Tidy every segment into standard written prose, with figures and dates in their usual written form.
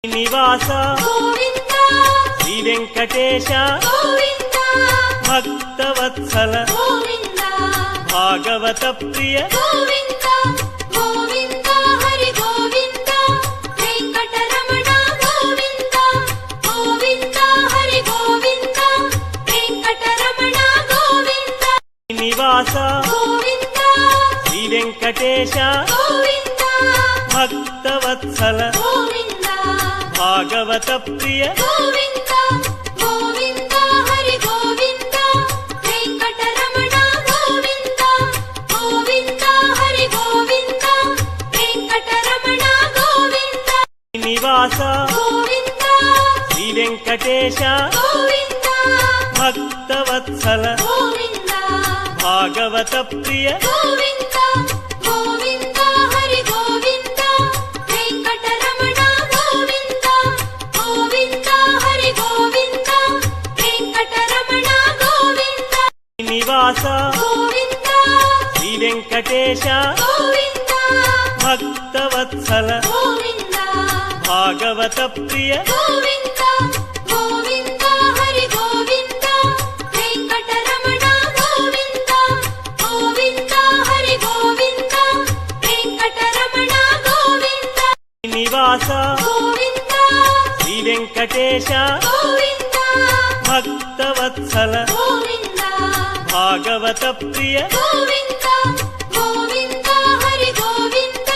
నివాస గోవింద శ్రీ వెంకటేశ గోవింద భక్తవత్సల గోవింద భాగవత ప్రియ గోవింద గోవింద హరి గోవింద వెంకటరమణ గోవింద గోవింద హరి గోవింద వెంకటరమణ గోవింద నివాస గోవింద శ్రీ వెంకటేశ గోవింద భక్తవత్సల గోవింద భాగవత ప్రియ గోవింద గోవింద హరి గోవింద వెంకటరమణ గోవింద గోవింద హరి గోవింద వెంకటరమణ గోవింద నివాస గోవింద శ్రీ వెంకటేశ గోవింద భక్తవత్సల గోవింద భాగవత ప్రియ గోవింద గోవింద హరి గోవింద వెంకటరమణ గోవింద గోవింద హరి గోవింద వెంకటరమణ గోవింద నివాస గోవింద శ్రీ వెంకటేశ గోవింద భక్తవత్సల గోవింద భాగవత ప్రియ గోవింద గోవింద హరి గోవింద వెంకటరమణ గోవింద గోవింద హరి గోవింద వెంకటరమణ గోవింద నివాస గోవింద శ్రీ వెంకటేశ గోవింద భక్తవత్సల గోవింద భాగవత ప్రియ గోవింద గోవింద హరి గోవింద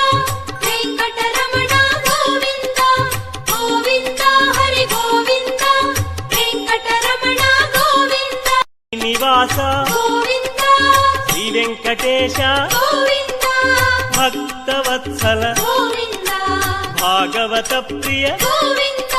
వెంకటరమణ గోవింద గోవింద హరి గోవింద వెంకటరమణ గోవింద నివాస గోవింద శ్రీ వెంకటేశ గోవింద భక్తవత్సల గోవింద భాగవత ప్రియ గోవింద